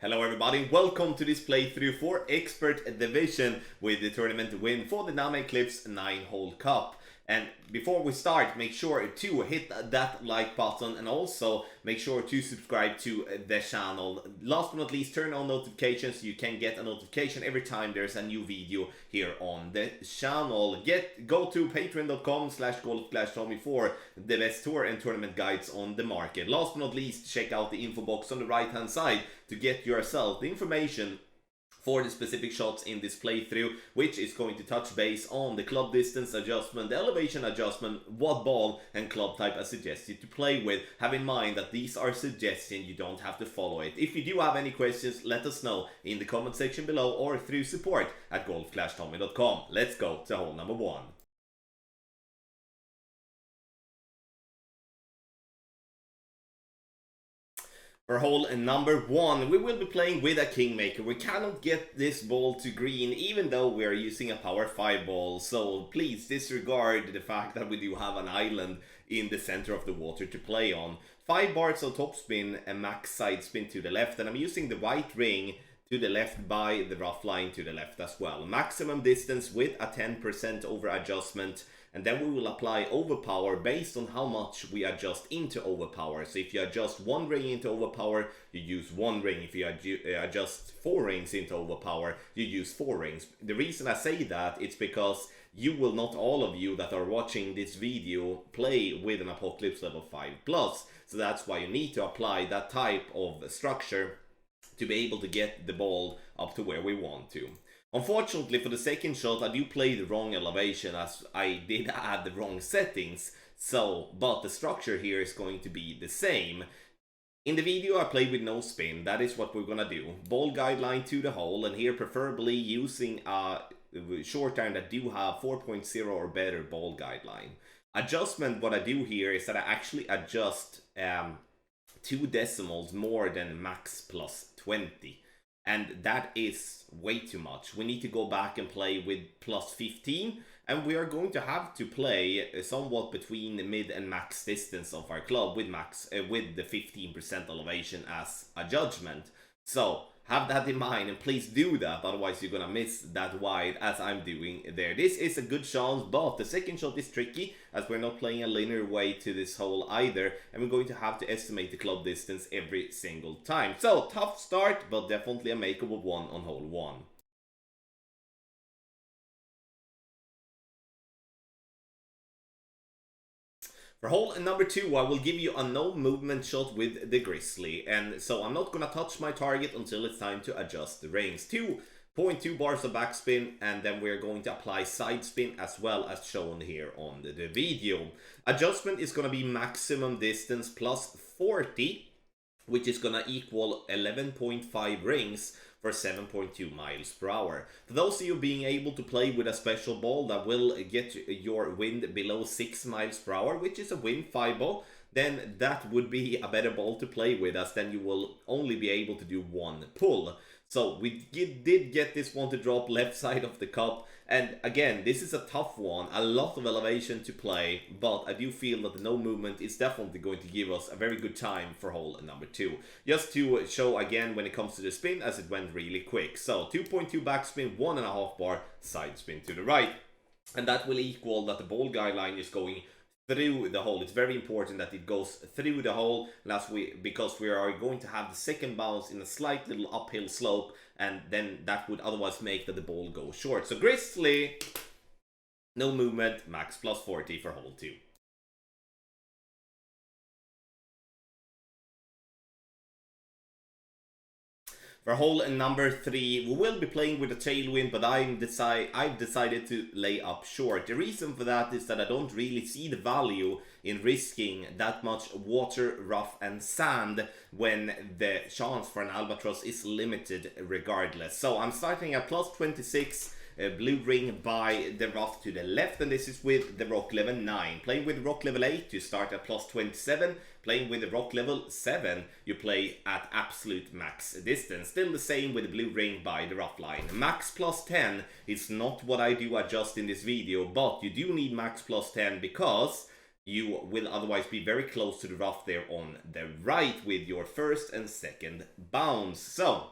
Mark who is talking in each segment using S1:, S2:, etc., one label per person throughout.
S1: Hello everybody, welcome to this playthrough for Expert Division with the tournament win for the Namhae Clips 9-hole cup. And before we start, make sure to hit that like button and also make sure to subscribe to the channel. Last but not least, turn on notifications so you can get a notification every time there's a new video here on the channel. Go to patreon.com/golf-tommy for the best tour and tournament guides on the market. Last but not least, check out the info box on the right hand side to get yourself the information for the specific shots in this playthrough, which is going to touch base on the club distance adjustment, the elevation adjustment, what ball and club type I suggest you to play with. Have in mind that these are suggestions, you don't have to follow it. If you do have any questions, let us know in the comment section below or through support@golf-tommy.com. Let's go to hole number 1. For hole number 1, we will be playing with a Kingmaker. We cannot get this ball to green even though we are using a power 5 ball, so please disregard the fact that we do have an island in the center of the water to play on. 5 bars of topspin and max side spin to the left, and I'm using the white ring to the left by the rough line to the left as well. Maximum distance with a 10% over adjustment, and then we will apply overpower based on how much we adjust into overpower. So if you adjust 1 ring into overpower, you use 1 ring. If you adjust 4 rings into overpower, you use 4 rings. The reason I say that, it's because you will not, all of you that are watching this video, play with an Apocalypse level 5+. So that's why you need to apply that type of structure to be able to get the ball up to where we want to. Unfortunately, for the second shot, I do play the wrong elevation as I did add the wrong settings. But the structure here is going to be the same. In the video, I played with no spin. That is what we're gonna do. Ball guideline to the hole, and here preferably using a short iron that do have 4.0 or better ball guideline. Adjustment, what I do here is that I actually adjust 2 decimals more than max plus 20. And that is way too much. We need to go back and play with plus 15, and we are going to have to play somewhat between the mid and max distance of our club with the 15% elevation as a judgment. So have that in mind and please do that, otherwise you're gonna miss that wide as I'm doing there. This is a good chance, but the second shot is tricky as we're not playing a linear way to this hole either, and we're going to have to estimate the club distance every single time. So tough start, but definitely a makeable one on hole 1. For hole number 2, I will give you a no movement shot with the Grizzly, and so I'm not gonna touch my target until it's time to adjust the rings. 2.2 bars of backspin, and then we're going to apply side spin as well as shown here on the video. Adjustment is gonna be maximum distance plus 40, which is gonna equal 11.5 rings for 7.2 miles per hour. For those of you being able to play with a special ball that will get your wind below 6 miles per hour, which is a wind 5 ball, then that would be a better ball to play with, as then you will only be able to do 1 pull. So we did get this one to drop left side of the cup, and again, this is a tough one, a lot of elevation to play, but I do feel that the no movement is definitely going to give us a very good time for hole number 2. Just to show again when it comes to the spin, as it went really quick. So 2.2 backspin, 1.5 bar side spin to the right, and that will equal that the ball guideline is going through the hole. It's very important that it goes through the hole, because we are going to have the second bounce in a slight little uphill slope, and then that would otherwise make that the ball go short. So Grizzly, no movement, max plus 40 for hole 2. For hole number 3, we will be playing with a tailwind, but I've decided to lay up short. The reason for that is that I don't really see the value in risking that much water, rough and sand when the chance for an albatross is limited regardless. So I'm starting at plus 26, blue ring by the rough to the left, and this is with the rock level 9. Playing with rock level 8, you start at plus 27. Playing with the rock level 7, you play at absolute max distance. Still the same with the blue ring by the rough line. Max plus 10 is not what I do adjust in this video, but you do need max plus 10 because You will otherwise be very close to the rough there on the right with your first and second bounce. So,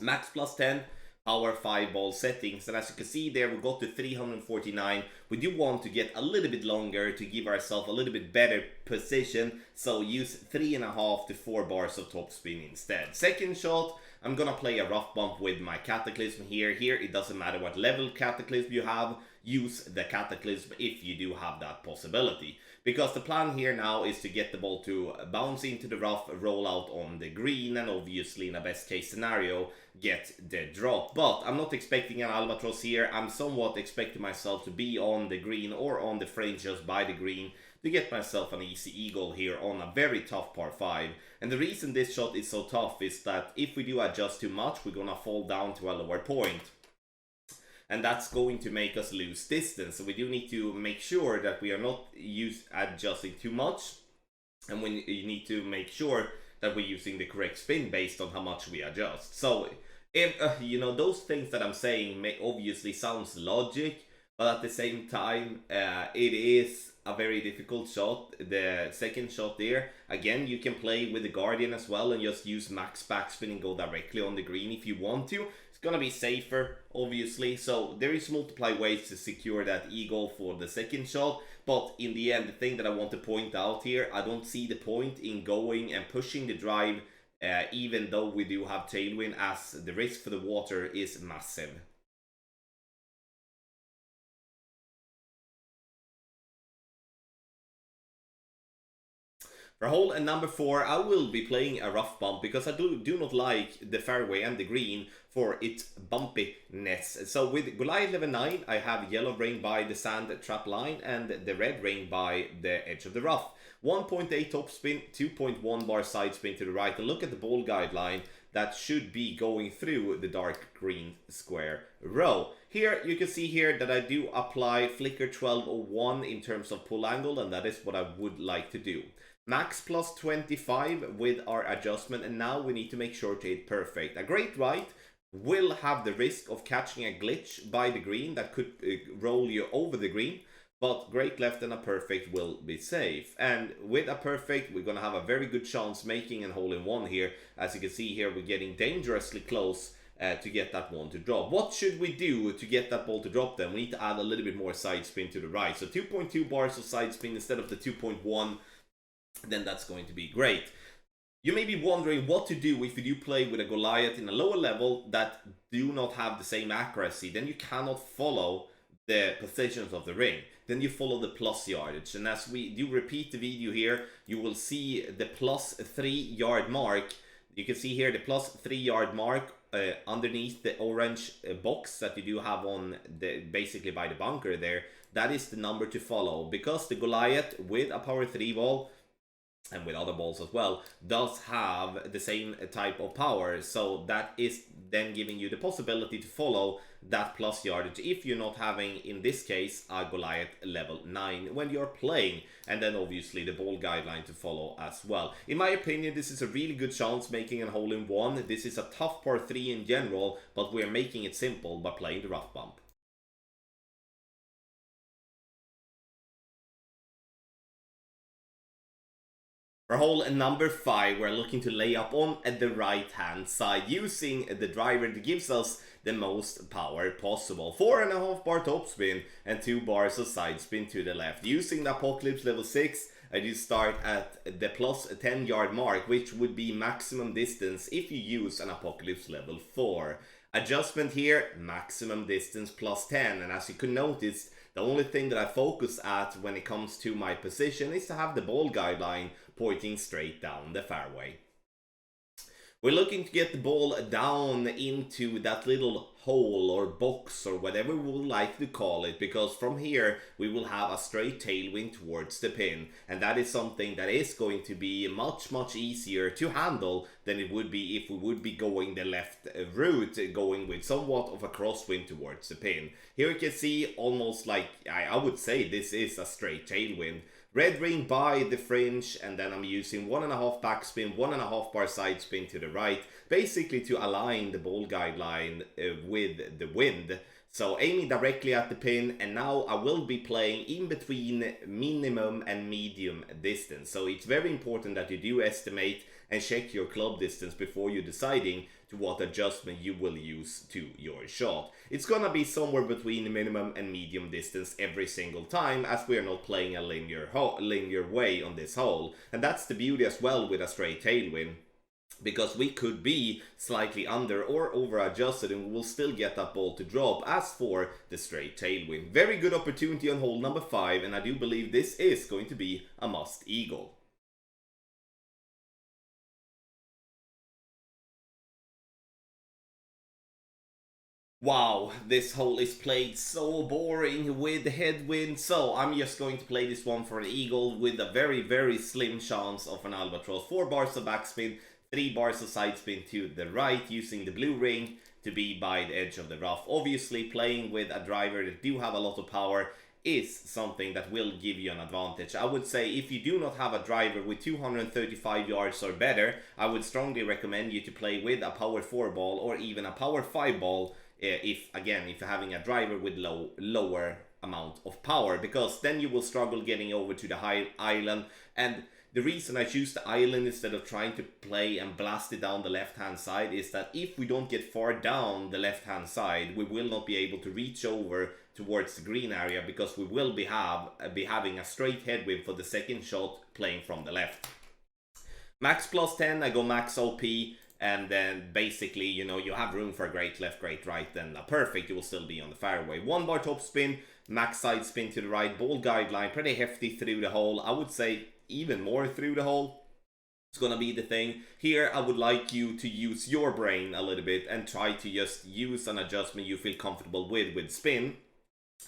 S1: max plus 10, power 5 ball settings, and as you can see there, we got to 349. We do want to get a little bit longer to give ourselves a little bit better position, so use 3.5 to 4 bars of top spin instead. Second shot, I'm gonna play a rough bump with my Cataclysm here. Here, it doesn't matter what level Cataclysm you have, use the Cataclysm if you do have that possibility. Because the plan here now is to get the ball to bounce into the rough, roll out on the green, and obviously in a best case scenario, get the drop. But I'm not expecting an albatross here. I'm somewhat expecting myself to be on the green or on the fringe just by the green to get myself an easy eagle here on a very tough par 5. And the reason this shot is so tough is that if we do adjust too much, we're gonna fall down to a lower point. And that's going to make us lose distance. So we do need to make sure that we are not adjusting too much. And you need to make sure that we're using the correct spin based on how much we adjust. So, if those things that I'm saying obviously sounds logic, but at the same time, it is a very difficult shot. The second shot there, again, you can play with the Guardian as well and just use max backspin and go directly on the green if you want to. It's gonna be safer, obviously, so there is multiple ways to secure that eagle for the second shot, but in the end, the thing that I want to point out here, I don't see the point in going and pushing the drive, even though we do have tailwind, as the risk for the water is massive. For hole number 4, I will be playing a rough bump because I do not like the fairway and the green for its bumpiness. So with Goliath level 9, I have yellow rain by the sand trap line and the red rain by the edge of the rough. 1.8 top spin, 2.1 bar side spin to the right. And look at the ball guideline that should be going through the dark green square row. Here you can see here that I do apply flicker 1201 in terms of pull angle, and that is what I would like to do. Max plus 25 with our adjustment, and now we need to make sure to hit perfect. A great right will have the risk of catching a glitch by the green that could roll you over the green, but great left and a perfect will be safe. And with a perfect, we're gonna have a very good chance making a hole in one here. As you can see here, we're getting dangerously close to get that one to drop. What should we do to get that ball to drop then? We need to add a little bit more side spin to the right. So 2.2 bars of side spin instead of the 2.1. Then that's going to be great. You may be wondering what to do if you do play with a Goliath in a lower level that do not have the same accuracy. Then you cannot follow the positions of the ring. Then you follow the plus yardage. And as we do repeat the video here, you will see the plus 3 yard mark. You can see here the plus 3 yard mark underneath the orange box that you do have on the basically by the bunker there. That is the number to follow, because the Goliath with a power 3 ball and with other balls as well, does have the same type of power. So that is then giving you the possibility to follow that plus yardage if you're not having, in this case, a Goliath level 9 when you're playing. And then obviously the ball guideline to follow as well. In my opinion, this is a really good chance making a hole in one. This is a tough par 3 in general, but we're making it simple by playing the rough bump. For hole number 5, we're looking to lay up on the right hand side using the driver that gives us the most power possible. 4.5 bar top spin and 2 bars of side spin to the left. Using the Apocalypse level 6, I do start at the plus 10 yard mark, which would be maximum distance if you use an Apocalypse level 4. Adjustment here, maximum distance plus 10, and as you can notice, the only thing that I focus at when it comes to my position is to have the ball guideline pointing straight down the fairway. We're looking to get the ball down into that little hole or box or whatever we would like to call it, because from here we will have a straight tailwind towards the pin, and that is something that is going to be much easier to handle than it would be if we would be going the left route, going with somewhat of a crosswind towards the pin. Here you can see almost like, I would say this is a straight tailwind. Red ring by the fringe, and then I'm using 1.5 backspin, 1.5 bar side spin to the right, basically to align the ball guideline with the wind. So aiming directly at the pin, and now I will be playing in between minimum and medium distance. So it's very important that you do estimate and check your club distance before you're deciding to what adjustment you will use to your shot. It's gonna be somewhere between minimum and medium distance every single time, as we are not playing a linear way on this hole. And that's the beauty as well with a straight tailwind, because we could be slightly under or over adjusted and we will still get that ball to drop. As for the straight tailwind, very good opportunity on hole number 5, and I do believe this is going to be a must eagle. Wow, this hole is played so boring with headwind, so I'm just going to play this one for an eagle with a very slim chance of an albatross. 4 bars of backspin, 3 bars of side spin to the right, using the blue ring to be by the edge of the rough. Obviously, playing with a driver that do have a lot of power is something that will give you an advantage. I would say if you do not have a driver with 235 yards or better, I would strongly recommend you to play with a power 4 ball or even a power 5 ball, if you're having a driver with lower amount of power, because then you will struggle getting over to the high island. And the reason I choose the island instead of trying to play and blast it down the left hand side is that if we don't get far down the left hand side, we will not be able to reach over towards the green area, because we will be having a straight headwind for the second shot playing from the left. Max plus 10, I go max OP. And then basically, you know, you have room for a great left, great right, then a perfect, you will still be on the fairway. 1 bar top spin, max side spin to the right, ball guideline, pretty hefty through the hole. I would say even more through the hole. It's gonna be the thing. Here, I would like you to use your brain a little bit and try to just use an adjustment you feel comfortable with spin,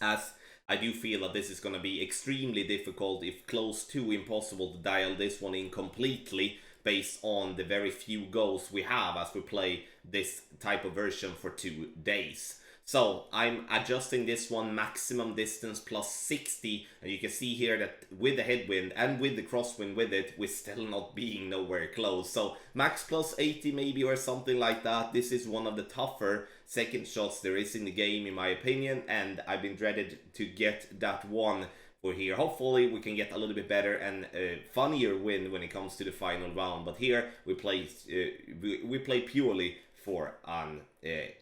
S1: as I do feel that this is gonna be extremely difficult, if close to impossible, to dial this one in completely, based on the very few goals we have as we play this type of version for 2 days. So I'm adjusting this one maximum distance plus 60, and you can see here that with the headwind and with the crosswind with it, we're still not being nowhere close. So max plus 80 maybe, or something like that. This is one of the tougher second shots there is in the game, in my opinion, and I've been dreaded to get that one for here. Hopefully we can get a little bit better and funnier win when it comes to the final round. But here we play purely for an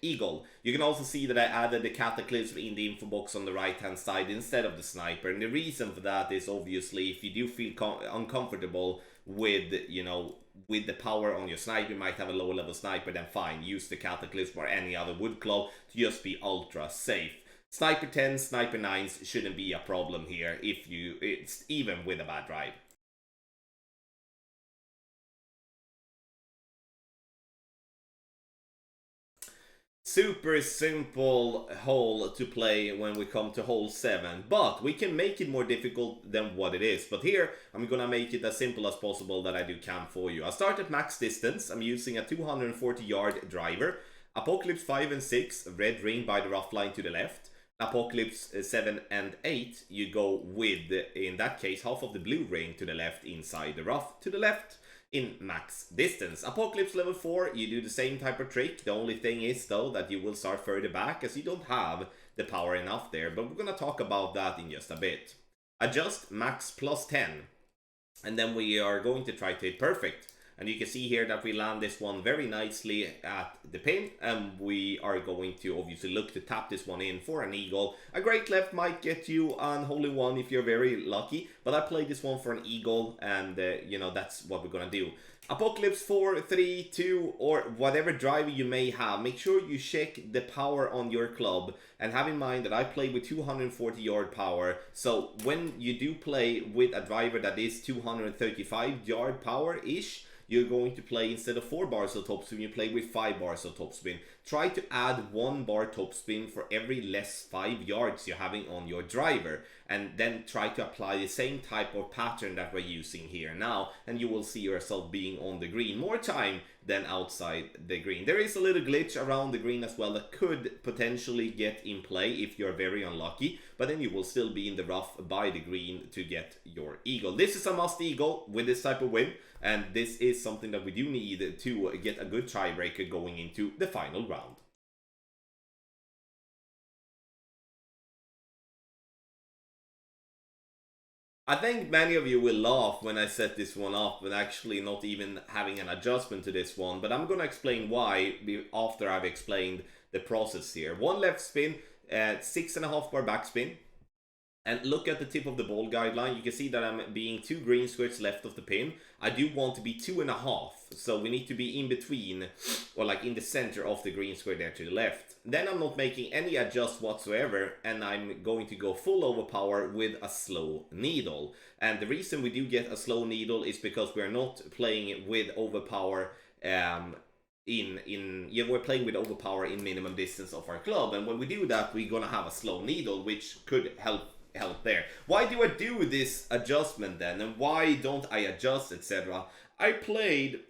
S1: eagle. You can also see that I added the cataclysm in the info box on the right hand side instead of the sniper, and the reason for that is obviously if you do feel uncomfortable with, you know, with the power on your sniper, you might have a lower level sniper, then fine, use the cataclysm or any other wood claw to just be ultra safe. Sniper 10s, Sniper 9s shouldn't be a problem here, it's even with a bad drive. Super simple hole to play when we come to hole 7, but we can make it more difficult than what it is. But here, I'm gonna make it as simple as possible that I can for you. I start at max distance. I'm using a 240 yard driver. Apocalypse 5 and 6, red ring by the rough line to the left. Apocalypse 7 and 8, you go with, in that case, half of the blue ring to the left inside the rough to the left in max distance. Apocalypse level 4, you do the same type of trick. The only thing is, though, that you will start further back as you don't have the power enough there, but we're gonna talk about that in just a bit. Adjust max plus 10, and then we are going to try to hit perfect. And you can see here that we land this one very nicely at the pin, and we are going to obviously look to tap this one in for an eagle. A great left might get you an hole in one if you're very lucky, but I played this one for an eagle, and you know, that's what we're gonna do. Apocalypse 4, 3, 2, or whatever driver you may have, make sure you check the power on your club, and have in mind that I play with 240 yard power, so when you do play with a driver that is 235 yard power-ish, you're going to play, instead of 4 bars of topspin, you play with 5 bars of topspin. Try to add 1 bar topspin for every less 5 yards you're having on your driver, and then try to apply the same type of pattern that we're using here now, and you will see yourself being on the green more time than outside the green. There is a little glitch around the green as well that could potentially get in play if you're very unlucky, but then you will still be in the rough by the green to get your eagle. This is a must eagle with this type of win, and this is something that we do need to get a good tiebreaker going into the final round. I think many of you will laugh when I set this one up and actually not even having an adjustment to this one, but I'm gonna explain why after I've explained the process here. One left spin, 6.5 bar backspin, and look at the tip of the ball guideline. You can see that I'm being 2 green squares left of the pin. I do want to be 2.5, so we need to be in between, or like in the center of the green square there to the left. Then I'm not making any adjust whatsoever, and I'm going to go full overpower with a slow needle. And the reason we do get a slow needle is because we're not playing with overpower we're playing with overpower in minimum distance of our club, and when we do that, we're gonna have a slow needle, which could help there. Why do I do this adjustment then, and why don't I adjust, etc.? I played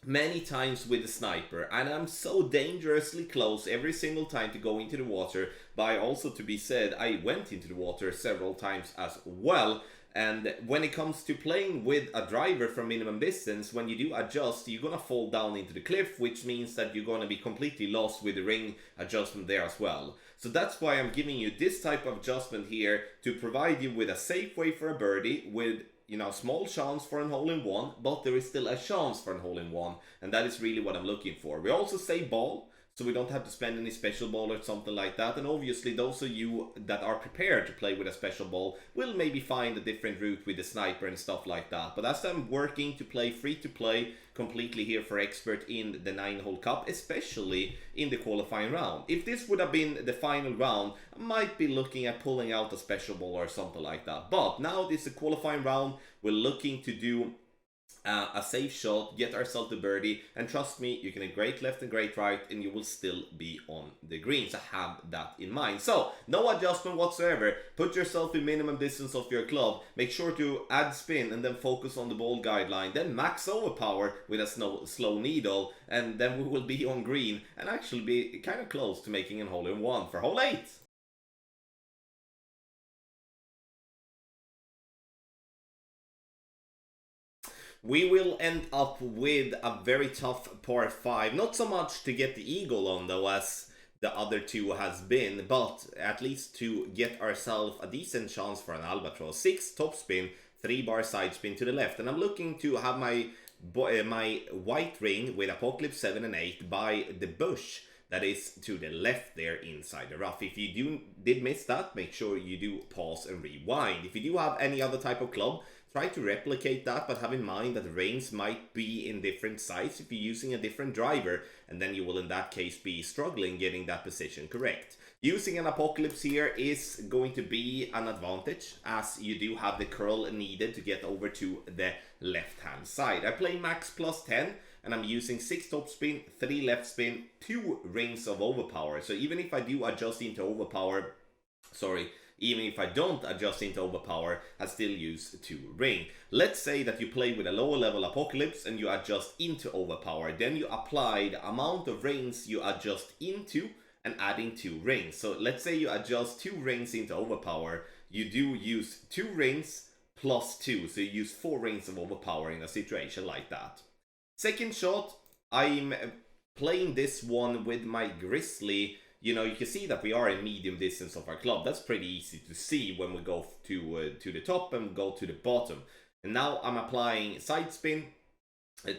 S1: many times with the sniper, and I'm so dangerously close every single time to go into the water. But also, to be said, I went into the water several times as well. And when it comes to playing with a driver from minimum distance, when you do adjust, you're gonna fall down into the cliff, which means that you're gonna be completely lost with the ring adjustment there as well. So that's why I'm giving you this type of adjustment here, to provide you with a safe way for a birdie with, you know, small chance for an hole-in-one, but there is still a chance for an hole-in-one, and that is really what I'm looking for. We also say ball, so we don't have to spend any special ball or something like that. And obviously those of you that are prepared to play with a special ball will maybe find a different route with the sniper and stuff like that. But as I'm working to play free to play completely here for expert in the 9-hole cup, especially in the qualifying round. If this would have been the final round, I might be looking at pulling out a special ball or something like that. But now this is a qualifying round. We're looking to do a safe shot, get ourselves to birdie, and trust me, you can a great left and great right, and you will still be on the green. So have that in mind. So no adjustment whatsoever. Put yourself in minimum distance of your club. Make sure to add spin and then focus on the ball guideline. Then max overpower with a slow needle, and then we will be on green and actually be kind of close to making a hole-in-one for hole 8. We will end up with a very tough par 5. Not so much to get the eagle on though, as the other two has been, but at least to get ourselves a decent chance for an albatross. 6 top spin, 3 bar side spin to the left. And I'm looking to have my white ring with Apocalypse 7 and 8 by the bush that is to the left there inside the rough. If you did miss that, make sure you do pause and rewind. If you do have any other type of club, try to replicate that, but have in mind that the rings might be in different sites if you're using a different driver, and then you will in that case be struggling getting that position correct. Using an Apocalypse here is going to be an advantage, as you do have the curl needed to get over to the left hand side. I play max plus 10, and I'm using 6 top spin, 3 left spin, 2 rings of overpower. So even if I do adjust into overpower, even if I don't adjust into overpower, I still use 2 ring. Let's say that you play with a lower level Apocalypse and you adjust into overpower. Then you apply the amount of rings you adjust into and adding 2 rings. So let's say you adjust 2 rings into overpower. You do use 2 rings plus 2. So you use 4 rings of overpower in a situation like that. Second shot, I'm playing this one with my Grizzly. You know, you can see that we are in medium distance of our club. That's pretty easy to see when we go to the top and go to the bottom. And now I'm applying side spin,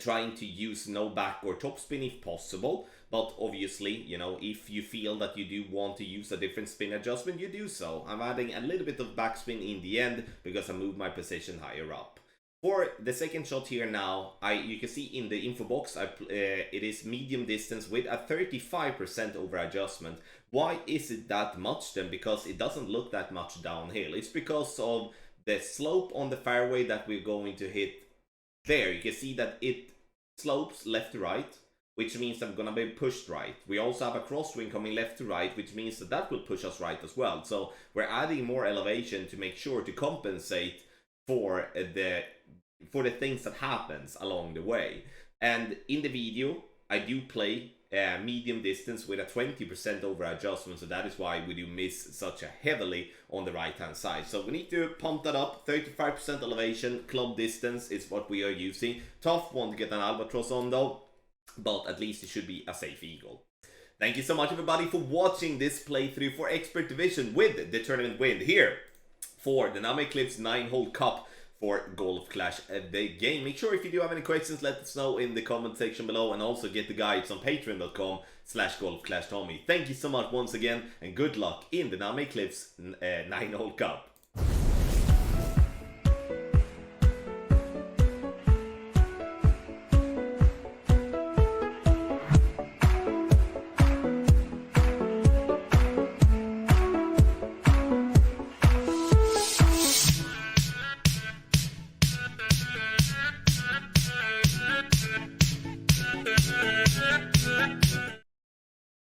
S1: trying to use no back or top spin if possible. But obviously, you know, if you feel that you do want to use a different spin adjustment, you do so. I'm adding a little bit of backspin in the end because I moved my position higher up. For the second shot here now, you can see in the info box, it is medium distance with a 35% over adjustment. Why is it that much then? Because it doesn't look that much downhill. It's because of the slope on the fairway that we're going to hit there. You can see that it slopes left to right, which means I'm gonna be pushed right. We also have a crosswind coming left to right, which means that will push us right as well. So we're adding more elevation to make sure to compensate for the things that happens along the way. And in the video, I do play medium distance with a 20% over adjustment, so that is why we do miss such a heavily on the right hand side. So we need to pump that up. 35% elevation, club distance is what we are using. Tough one to get an albatross on though, but at least it should be a safe eagle. Thank you so much everybody for watching this playthrough for Expert Division with the Tournament Win here for the Namhae Cliffs 9-hole cup for Golf Clash the game. Make sure if you do have any questions, let us know in the comment section below, and also get the guides on patreon.com/golfclashtommy. Thank you so much once again, and good luck in the Namhae Cliffs 9-hole cup.